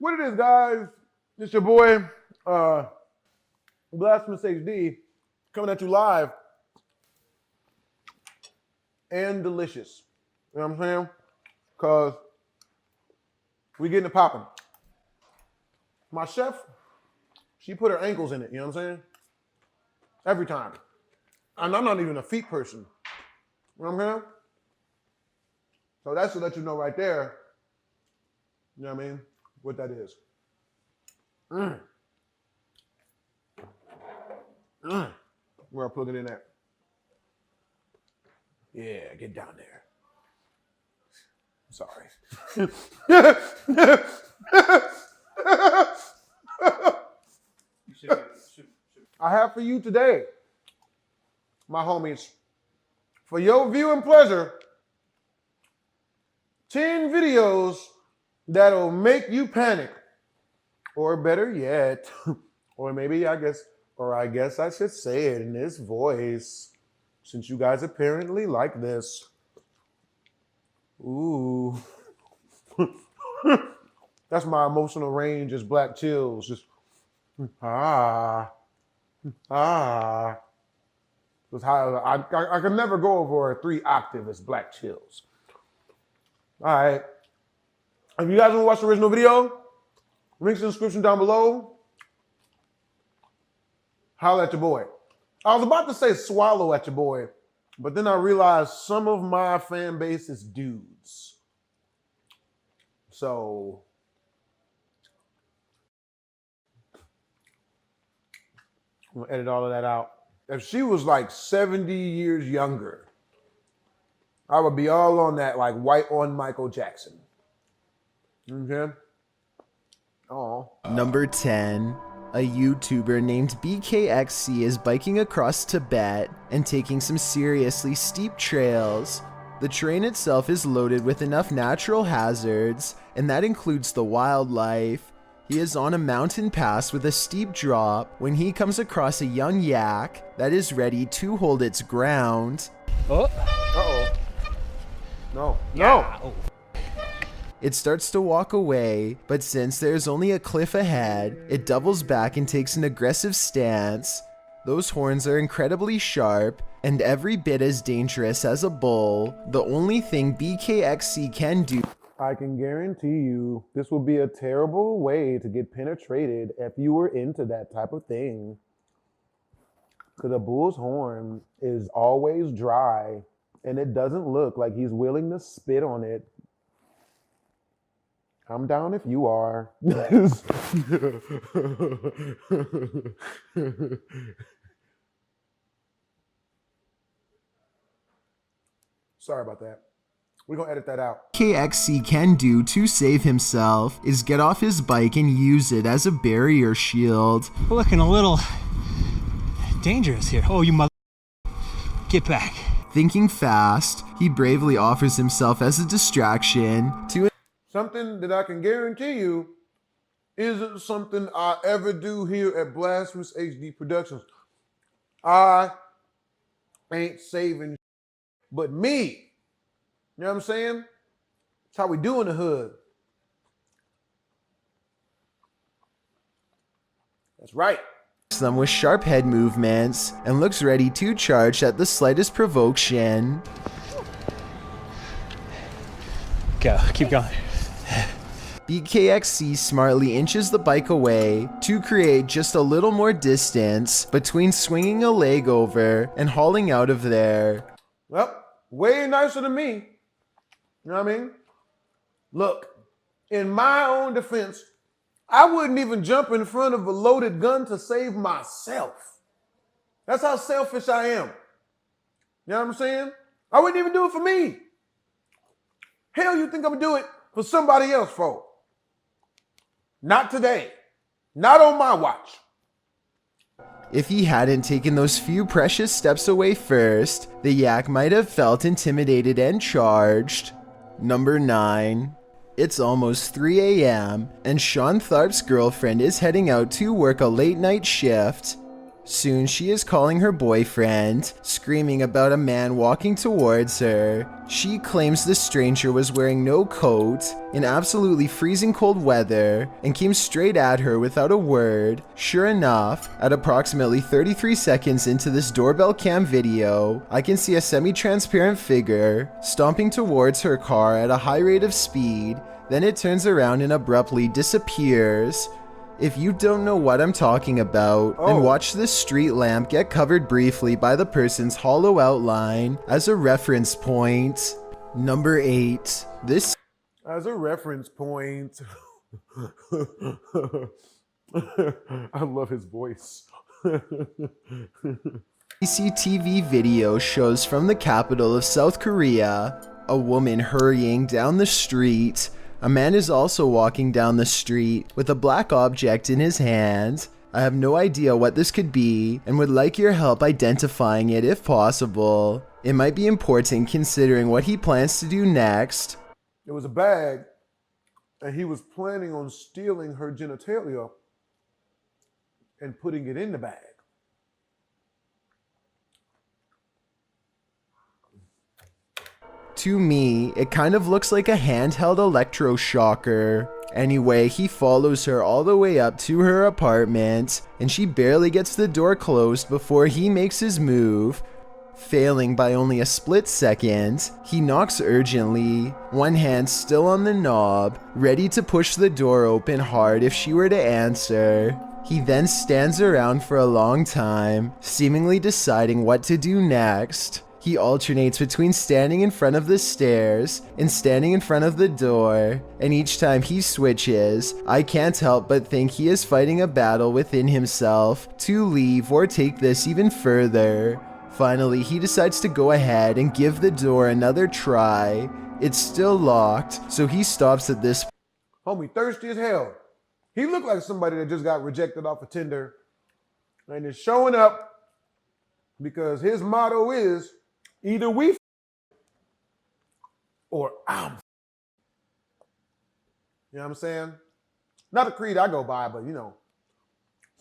What it is, guys? It's your boy, Blastphamoushd, coming at you live and delicious. You know what I'm saying? Because we getting it popping. My chef, she put her ankles in it, you know what I'm saying? Every time. And I'm not even a feet person. You know what I'm saying? So that's to let you know right there, you know what I mean, what that is. Where I plug it in at. Yeah, get down there. Sorry. I have for you today, my homies, for your viewing pleasure, 10 videos that'll make you panic. Or better yet, or maybe I guess I should say it in this voice, since you guys apparently like this. Ooh. That's my emotional range is black chills. Just, I can never go over a 3 octave as black chills. All right. If you guys want to watch the original video, links in the description down below. Holla at your boy. I was about to say swallow at your boy, but then I realized some of my fan base is dudes. So I'm gonna edit all of that out. If she was like 70 years younger, I would be all on that, like white on Michael Jackson. Okay? Oh. Number 10. A YouTuber named BKXC is biking across Tibet and taking some seriously steep trails. The terrain itself is loaded with enough natural hazards, and that includes the wildlife. He is on a mountain pass with a steep drop when he comes across a young yak that is ready to hold its ground. Oh. Uh-oh. No. Yeah. No. Oh. It starts to walk away, but since there's only a cliff ahead, it doubles back and takes an aggressive stance. Those horns are incredibly sharp and every bit as dangerous as a bull. The only thing BKXC can do, I can guarantee you this will be a terrible way to get penetrated if you were into that type of thing. Because a bull's horn is always dry and it doesn't look like he's willing to spit on it. I'm down if you are. Sorry about that. We're gonna edit that out. KXC can do to save himself is get off his bike and use it as a barrier shield. We're looking a little dangerous here. Oh, you mother... Get back. Thinking fast, he bravely offers himself as a distraction to Something that I can guarantee you isn't something I ever do here at Blastphamoushd Productions. I ain't saving but me. You know what I'm saying? That's how we do in the hood. That's right. them with sharp head movements and looks ready to charge at the slightest provocation. Go, keep going. BKXC smartly inches the bike away to create just a little more distance between swinging a leg over and hauling out of there. Well, way nicer than me. You know what I mean? Look, in my own defense, I wouldn't even jump in front of a loaded gun to save myself. That's how selfish I am. You know what I'm saying? I wouldn't even do it for me. Hell, you think I'm gonna do it for somebody else, folks? Not today. Not on my watch. If he hadn't taken those few precious steps away first, the yak might have felt intimidated and charged. Number 9. It's almost 3 a.m. and Sean Tharp's girlfriend is heading out to work a late night shift. Soon she is calling her boyfriend, screaming about a man walking towards her. She claims the stranger was wearing no coat in absolutely freezing cold weather and came straight at her without a word. Sure enough, at approximately 33 seconds into this doorbell cam video, I can see a semi-transparent figure stomping towards her car at a high rate of speed. Then it turns around and abruptly disappears. If you don't know what I'm talking about, then watch this street lamp get covered briefly by the person's hollow outline as a reference point. Number 8. This As a reference point. I love his voice. CCTV video shows from the capital of South Korea a woman hurrying down the street. A man is also walking down the street with a black object in his hand. I have no idea what this could be and would like your help identifying it if possible. It might be important considering what he plans to do next. It was a bag, and he was planning on stealing her genitalia and putting it in the bag. To me, it kind of looks like a handheld electroshocker. Anyway, he follows her all the way up to her apartment, and she barely gets the door closed before he makes his move. Failing by only a split second, he knocks urgently, one hand still on the knob, ready to push the door open hard if she were to answer. He then stands around for a long time, seemingly deciding what to do next. He alternates between standing in front of the stairs and standing in front of the door, and each time he switches, I can't help but think he is fighting a battle within himself to leave or take this even further. Finally, he decides to go ahead and give the door another try. It's still locked, so he stops at this. Homie, thirsty as hell. He looked like somebody that just got rejected off of Tinder and is showing up because his motto is either we or I'm. You know what I'm saying? Not a creed I go by, but you know,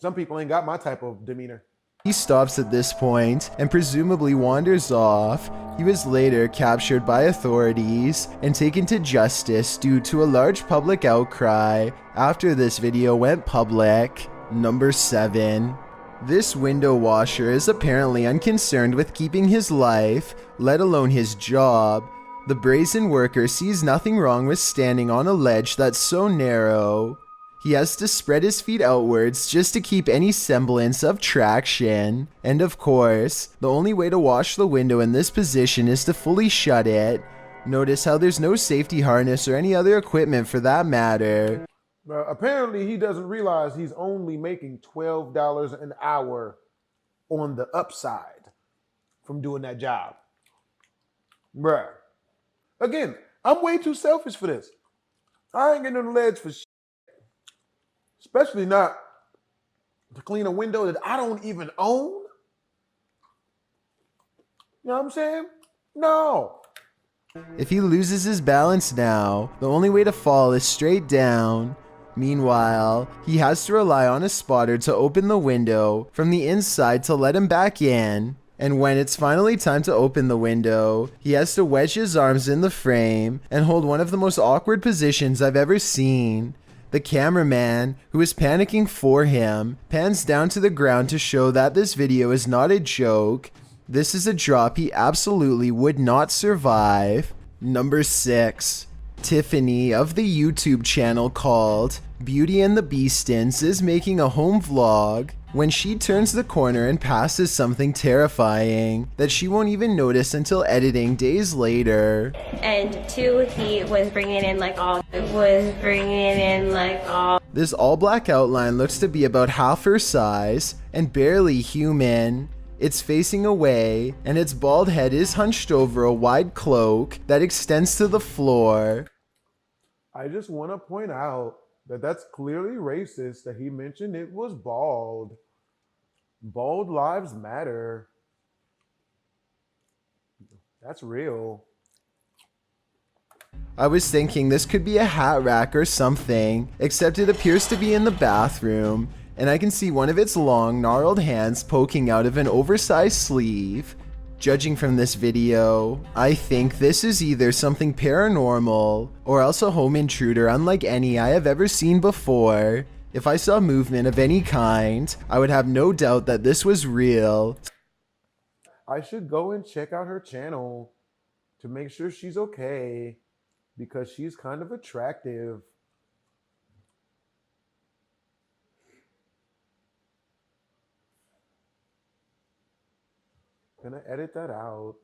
some people ain't got my type of demeanor. He stops at this point and presumably wanders off. He was later captured by authorities and taken to justice due to a large public outcry after this video went public. Number 7. This window washer is apparently unconcerned with keeping his life, let alone his job. The brazen worker sees nothing wrong with standing on a ledge that's so narrow. He has to spread his feet outwards just to keep any semblance of traction. And of course, the only way to wash the window in this position is to fully shut it. Notice how there's no safety harness or any other equipment for that matter. Apparently, he doesn't realize he's only making $12 an hour on the upside from doing that job. Bruh. Again, I'm way too selfish for this. I ain't getting on the ledge for shit. Especially not to clean a window that I don't even own. You know what I'm saying? No. If he loses his balance now, the only way to fall is straight down. Meanwhile, he has to rely on a spotter to open the window from the inside to let him back in. And when it's finally time to open the window, he has to wedge his arms in the frame and hold one of the most awkward positions I've ever seen. The cameraman, who is panicking for him, pans down to the ground to show that this video is not a joke. This is a drop he absolutely would not survive. Number 6. Tiffany of the YouTube channel called Beauty and the Beastins is making a home vlog when she turns the corner and passes something terrifying that she won't even notice until editing days later. And 2, he was bringing in like all. This all black outline looks to be about half her size and barely human. It's facing away, and its bald head is hunched over a wide cloak that extends to the floor. I just want to point out that that's clearly racist that he mentioned it was bald. Bald lives matter. That's real. I was thinking this could be a hat rack or something, except it appears to be in the bathroom. and I can see one of its long, gnarled hands poking out of an oversized sleeve. Judging from this video, I think this is either something paranormal or else a home intruder unlike any I have ever seen before. If I saw movement of any kind, I would have no doubt that this was real. I should go and check out her channel to make sure she's okay, because she's kind of attractive. Gonna edit that out.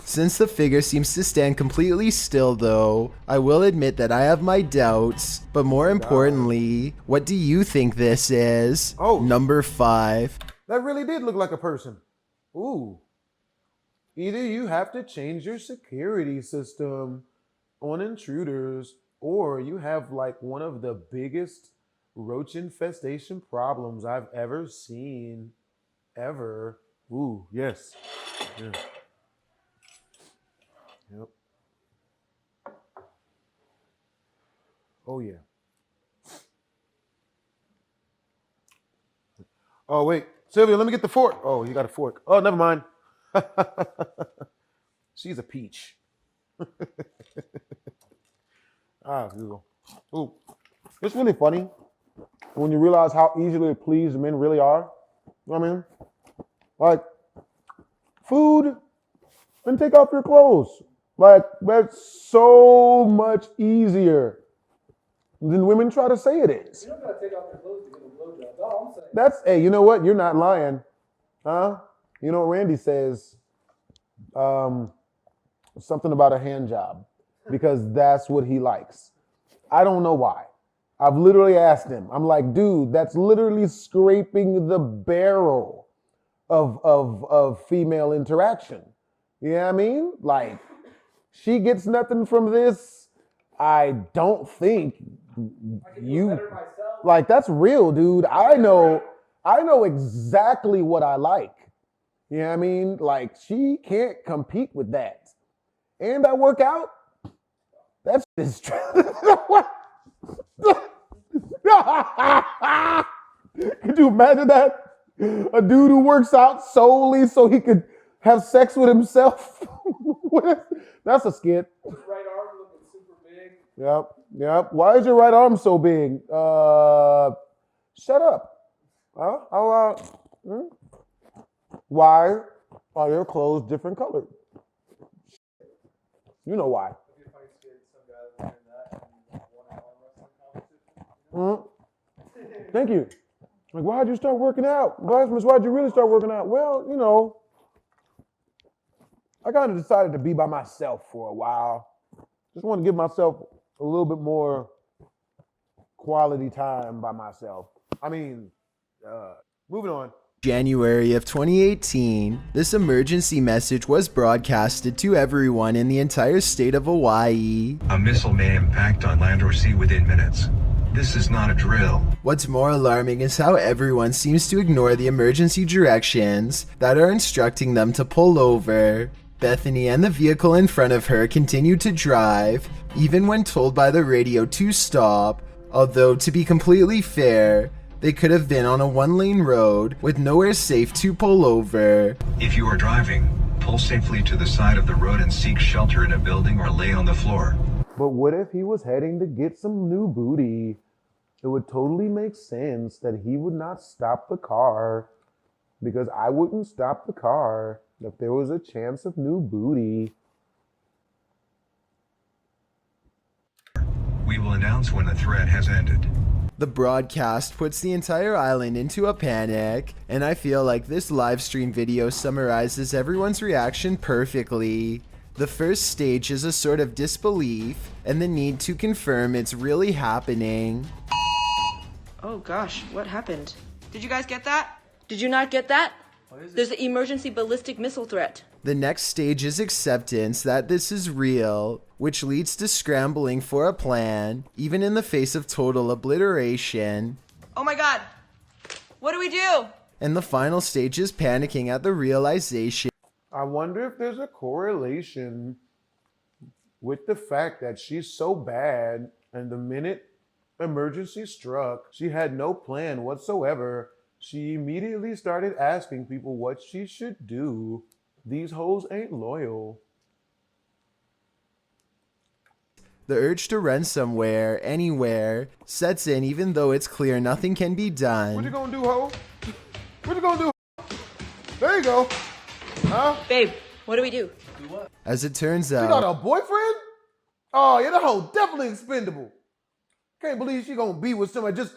Since the figure seems to stand completely still though, I will admit that I have my doubts, but more importantly, what do you think this is? Oh. Number 5. That really did look like a person. Ooh. Either you have to change your security system on intruders, or you have like one of the biggest roach infestation problems I've ever seen. Ever. Ooh, yes. Yeah. Yep. Oh, yeah. Oh, wait. Sylvia, let me get the fork. Oh, you got a fork. Oh, never mind. She's a peach. Google. Ooh. It's really funny when you realize how easily pleased men really are. You know what I mean? Like, food and take off your clothes. Like, that's so much easier than women try to say it is. You don't gotta take off your clothes to get a blowjob. No, I'm saying. That's, hey, you know what? You're not lying. Huh? You know what Randy says? Something about a hand job, because that's what he likes. I don't know why. I've literally asked him. I'm like, dude, that's literally scraping the barrel of female interaction. You know what I mean? Like, she gets nothing from this. I don't think you, like, that's real, dude. I know exactly what I like. You know what I mean? Like, she can't compete with that. And I work out. That's just true. Could you imagine that? A dude who works out solely so he could have sex with himself. That's a skit. Right arm looking super big. Yep. Why is your right arm so big? Shut up. Why are your clothes different colored? You know why. Thank you. Like, why'd you start working out? Blasphemous, why'd you really start working out? Well, you know, I kind of decided to be by myself for a while. Just want to give myself a little bit more quality time by myself. I mean, moving on. January of 2018, this emergency message was broadcasted to everyone in the entire state of Hawaii. A missile may impact on land or sea within minutes. This is not a drill. What's more alarming is how everyone seems to ignore the emergency directions that are instructing them to pull over. Bethany and the vehicle in front of her continued to drive, even when told by the radio to stop, although to be completely fair, they could have been on a one-lane road with nowhere safe to pull over. If you are driving, pull safely to the side of the road and seek shelter in a building or lay on the floor. But what if he was heading to get some new booty? It would totally make sense that he would not stop the car, because I wouldn't stop the car if there was a chance of new booty. We will announce when the threat has ended. The broadcast puts the entire island into a panic, and I feel like this live stream video summarizes everyone's reaction perfectly. The first stage is a sort of disbelief and the need to confirm it's really happening. Oh gosh, what happened? Did you guys get that? Did you not get that? There's an emergency ballistic missile threat. The next stage is acceptance that this is real, which leads to scrambling for a plan, even in the face of total obliteration. Oh my god! What do we do? And the final stage is panicking at the realization. I wonder if there's a correlation with the fact that she's so bad, and the minute emergency struck. She had no plan whatsoever. She immediately started asking people what she should do. These hoes ain't loyal. The urge to run somewhere, anywhere, sets in even though it's clear nothing can be done. What you gonna do, ho? What you gonna do? There you go. Huh? Babe, what do we do? As it turns You out, got a boyfriend? Oh, yeah, that hoe definitely expendable. Can't believe she gonna be with somebody just,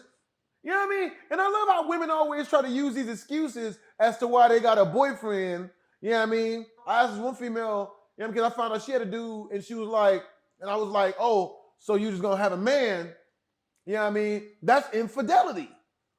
you know what I mean? And I love how women always try to use these excuses as to why they got a boyfriend. You know what I mean? I asked this one female, you know, because I found out she had a dude, and she was like, and I was like, oh, so you just gonna have a man? You know what I mean? That's infidelity.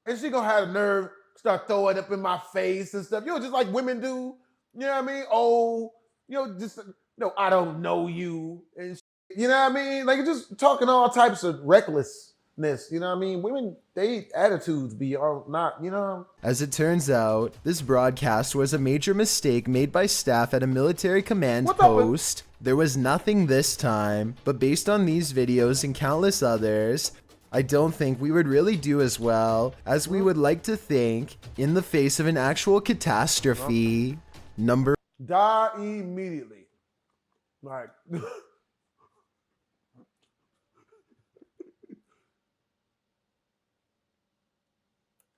And she gonna have the nerve, start throwing up in my face and stuff. You know, just like women do. You know what I mean? Oh, you know, just, no, I don't know you. And you know what I mean? Like, just talking all types of recklessness. You know what I mean? Women, they attitudes be all not, you know? as it turns out, this broadcast was a major mistake made by staff at a military command post. There was nothing this time, but based on these videos and countless others, I don't think we would really do as well as we would like to think in the face of an actual catastrophe. Die immediately. Like,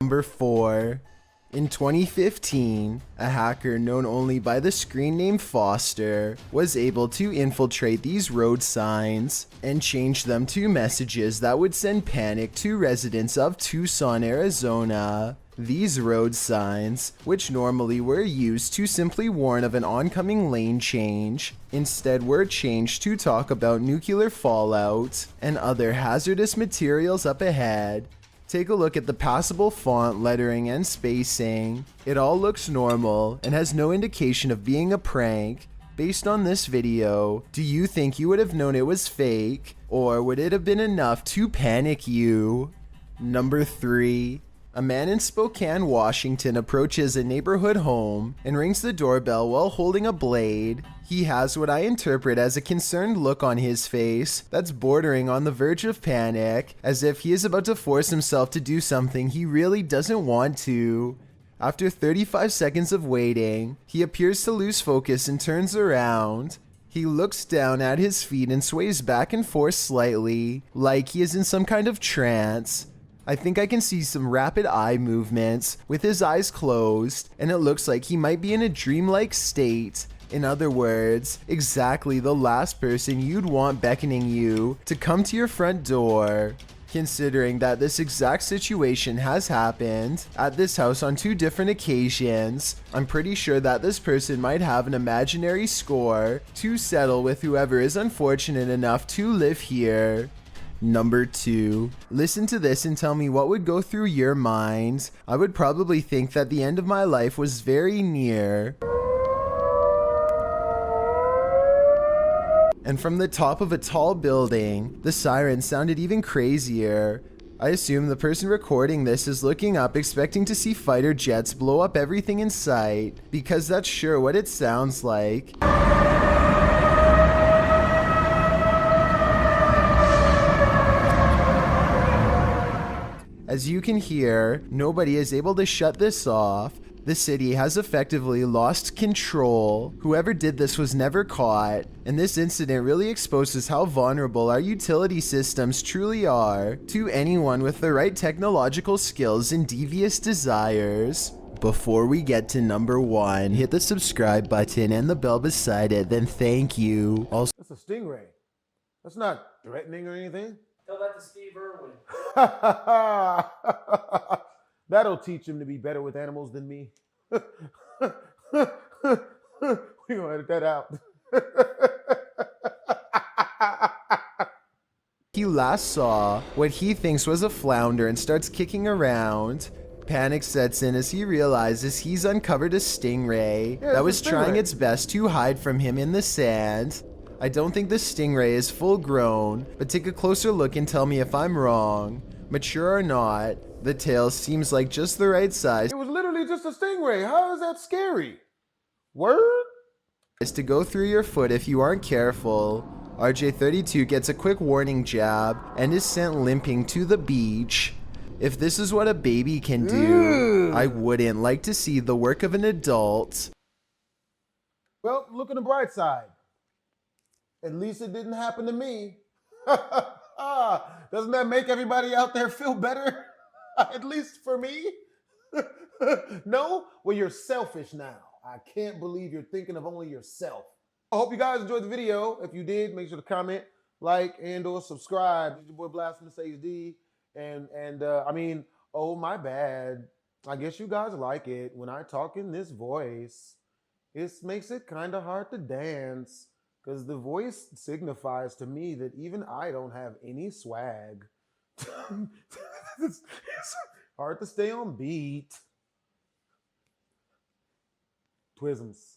Number 4. In 2015, a hacker known only by the screen name Foster was able to infiltrate these road signs and change them to messages that would send panic to residents of Tucson, Arizona. These road signs, which normally were used to simply warn of an oncoming lane change, instead were changed to talk about nuclear fallout and other hazardous materials up ahead. Take a look at the passable font, lettering, and spacing. It all looks normal and has no indication of being a prank. Based on this video, do you think you would have known it was fake, or would it have been enough to panic you? Number 3. A man in Spokane, Washington approaches a neighborhood home and rings the doorbell while holding a blade. He has what I interpret as a concerned look on his face that's bordering on the verge of panic, as if he is about to force himself to do something he really doesn't want to. After 35 seconds of waiting, he appears to lose focus and turns around. He looks down at his feet and sways back and forth slightly, like he is in some kind of trance. I think I can see some rapid eye movements with his eyes closed, and it looks like he might be in a dreamlike state. In other words, exactly the last person you'd want beckoning you to come to your front door. Considering that this exact situation has happened at this house on 2 different occasions, I'm pretty sure that this person might have an imaginary score to settle with whoever is unfortunate enough to live here. Number 2. Listen to this and tell me what would go through your mind. I would probably think that the end of my life was very near. And from the top of a tall building, the sirens sounded even crazier. I assume the person recording this is looking up expecting to see fighter jets blow up everything in sight, because that's sure what it sounds like. As you can hear, nobody is able to shut this off. The city has effectively lost control. Whoever did this was never caught, and this incident really exposes how vulnerable our utility systems truly are to anyone with the right technological skills and devious desires. Before we get to number 1, hit the subscribe button and the bell beside it, then thank you. Also, that's a Stingray. That's not threatening or anything. Tell that to Steve Irwin. That'll teach him to be better with animals than me. We're gonna edit that out. he last saw what he thinks was a flounder and starts kicking around. Panic sets in as he realizes he's uncovered a stingray that was trying its best to hide from him in the sand. I don't think the stingray is full grown, but take a closer look and tell me if I'm wrong. Mature or not, the tail seems like just the right size. It was literally just a stingray. How is that scary? Word? Is to go through your foot if you aren't careful. RJ32 gets a quick warning jab and is sent limping to the beach. If this is what a baby can do, I wouldn't like to see the work of an adult. Well, look on the bright side. At least it didn't happen to me. Doesn't that make everybody out there feel better? At least for me? No? Well, you're selfish now. I can't believe you're thinking of only yourself. I hope you guys enjoyed the video. If you did, make sure to comment, like, and or subscribe. It's your boy Blastphamoushd. I mean, oh my bad. I guess you guys like it when I talk in this voice. It makes it kind of hard to dance because the voice signifies to me that even I don't have any swag. It's hard to stay on beat. Twisms.